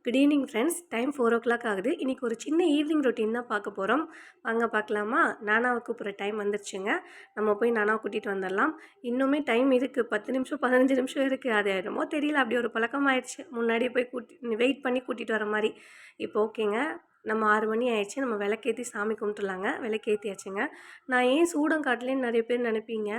Good evening friends. Time 4:00 ஆகுது. இன்றைக்கி ஒரு சின்ன ஈவினிங் ரொட்டீன் தான் பார்க்க போகிறோம். வாங்க பார்க்கலாமா? நானாவை கூப்பிட்ற டைம் வந்துருச்சுங்க. நம்ம போய் நானாவை கூட்டிகிட்டு வந்துடலாம். இன்னுமே டைம் இருக்குது, 10 நிமிஷம் 15 நிமிஷம் இருக்குது. அது என்னமோ தெரியல, அப்படி ஒரு பழக்கமாயிடுச்சு. முன்னாடியே போய் வெயிட் பண்ணி கூட்டிகிட்டு வர மாதிரி. இப்போ ஓகேங்க, நம்ம 6 மணி ஆயிடுச்சு. நம்ம விளக்கேற்றி சாமி கும்பிட்டுலாங்க. விளக்கேற்றியாச்சுங்க. நான் ஏன் சூடம் காட்டலேன்னு நிறைய பேர் நினைப்பீங்க.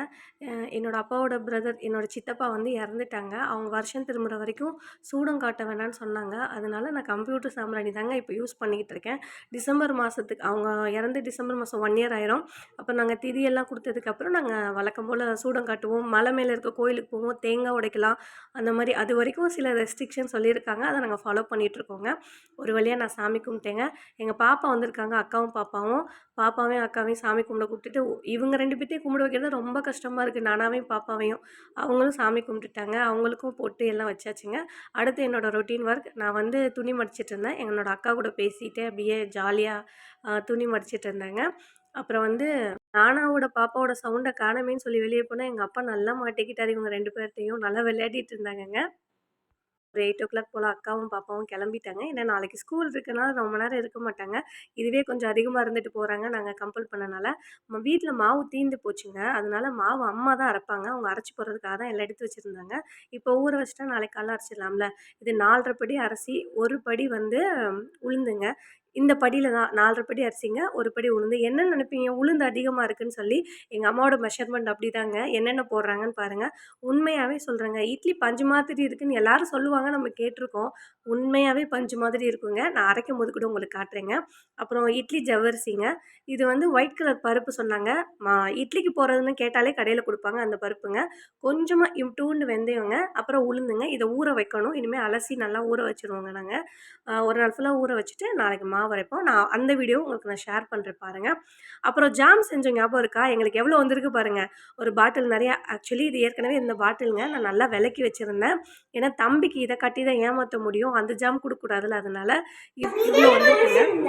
என்னோடய அப்பாவோட பிரதர், என்னோடய சித்தப்பா வந்து இறந்துட்டாங்க. அவங்க வருஷம் திரும்புகிற வரைக்கும் சூடம் காட்ட வேணான்னு சொன்னாங்க. அதனால நான் கம்ப்யூட்டர் சாம்பிராணி தாங்க இப்போ யூஸ் பண்ணிக்கிட்டு இருக்கேன். டிசம்பர் மாதத்துக்கு அவங்க இறந்து டிசம்பர் மாதம் 1 இயர் ஆயிரும். அப்போ நாங்கள் திதியெல்லாம் கொடுத்ததுக்கப்புறம் நாங்கள் வழக்கம் போல் சூடம் காட்டுவோம். மலை மேலே இருக்க கோயிலுக்கு போவோம், தேங்காய் உடைக்கலாம். அந்த மாதிரி அது வரைக்கும் சில ரெஸ்ட்ரிக்ஷன் சொல்லியிருக்காங்க. அதை நாங்கள் ஃபாலோ பண்ணிகிட்ருக்கோங்க. ஒரு வழியாக நான் சாமி கும்பிட்டேங்க. எங்கள் பாப்பா வந்திருக்காங்க, அக்காவும் பாப்பாவும். பாப்பாவையும் அக்காவையும் சாமி கும்பிட கூப்பிட்டுட்டு இவங்க 2 பேர்த்தையும் கும்பிட வைக்கிறது ரொம்ப கஷ்டமாக இருக்குது. நானாவையும் பாப்பாவையும். அவங்களும் சாமி கும்பிட்டுட்டாங்க. அவங்களுக்கும் பொட்டு எல்லாம் வச்சாச்சுங்க. அடுத்து என்னோடய ரொட்டீன் ஒர்க், நான் வந்து துணி மடிச்சிட்டு இருந்தேன். என்னோடய அக்கா கூட பேசிகிட்டே அப்படியே ஜாலியாக துணி மடிச்சிட்டு இருந்தேங்க. அப்புறம் வந்து நானாவோட பாப்பாவோட சவுண்டை காணமேன்னு சொல்லி வெளியே போனால் எங்கள் அப்பா நல்லா மாட்டிக்கிட்டார். இவங்க 2 பேர்ட்டையும் நல்லா விளையாடிட்டு இருந்தாங்கங்க. ஒரு 8:00 போல் அக்காவும் பாப்பாவும் கிளம்பிட்டாங்க. ஏன்னா நாளைக்கு ஸ்கூல் இருக்கனால ரொம்ப நேரம் இருக்க மாட்டாங்க. இதுவே கொஞ்சம் அதிகமாக இருந்துட்டு போகிறாங்க, நாங்கள் கம்பல் பண்ணனால. நம்ம வீட்டில் மாவு தீர்ந்து போச்சுங்க. அதனால மாவு அம்மா தான் அரைப்பாங்க. அவங்க அரைச்சி போடுறதுக்காக தான் எல்லாம் எடுத்து வச்சுருந்தாங்க. இப்போ ஊற வச்சுட்டா நாளைக்கு காலைல அரைச்சிடலாம்ல. இது 4½ படி அரிசி, 1 படி வந்து உளுந்துங்க. இந்த படியில் தான் 4½ படி அரிசிங்க, 1 படி உளுந்து. என்ன நினைப்பீங்க, உளுந்து அதிகமாக இருக்குதுன்னு சொல்லி. எங்கள் அம்மாவோட மெஷர்மெண்ட் அப்படி தாங்க. என்னென்ன போடுறாங்கன்னு பாருங்கள். உண்மையாகவே சொல்கிறேங்க, இட்லி பஞ்சு மாதிரி இருக்குதுன்னு எல்லாரும் சொல்லுவாங்க, நம்ம கேட்டிருக்கோம். உண்மையாகவே பஞ்சு மாதிரி இருக்குங்க. நான் அரைக்கும் போது கூட உங்களுக்கு காட்டுறேங்க. அப்புறம் இட்லி ஜவ்வரிசிங்க. இது வந்து ஒயிட் கலர் பருப்பு சொன்னாங்க. இட்லிக்கு போகிறதுன்னு கேட்டாலே கடையில் கொடுப்பாங்க அந்த பருப்புங்க. கொஞ்சமாக இம்டூண்டு வெந்தயங்க, அப்புறம் உளுந்துங்க. இதை ஊற வைக்கணும். இனிமேல் அலசி நல்லா ஊற வச்சுருவோங்க நாங்கள். ஒரு நாள் ஃபுல்லாக ஊற வச்சுட்டு நாளைக்கு மாவு அரைப்போம். நான் அந்த வீடியோ உங்களுக்கு நான் ஷேர் பண்ணுறேன் பாருங்கள். அப்புறம் ஜாம் செஞ்ச ஞாபகம் இருக்கா? எங்களுக்கு எவ்வளோ வந்திருக்கு பாருங்கள். ஒரு பாட்டில் நிறையா. ஆக்சுவலி இது ஏற்கனவே இந்த பாட்டிலுங்க நான் நல்லா விலக்கி வச்சுருந்தேன். ஏன்னா தம்பிக்கு இதை கட்டி தான் ஏமாற்ற முடியும், அந்த ஜாம் கொடுக்கக்கூடாதுல்ல. அதனால இவ்வளோ வந்துருக்குங்க.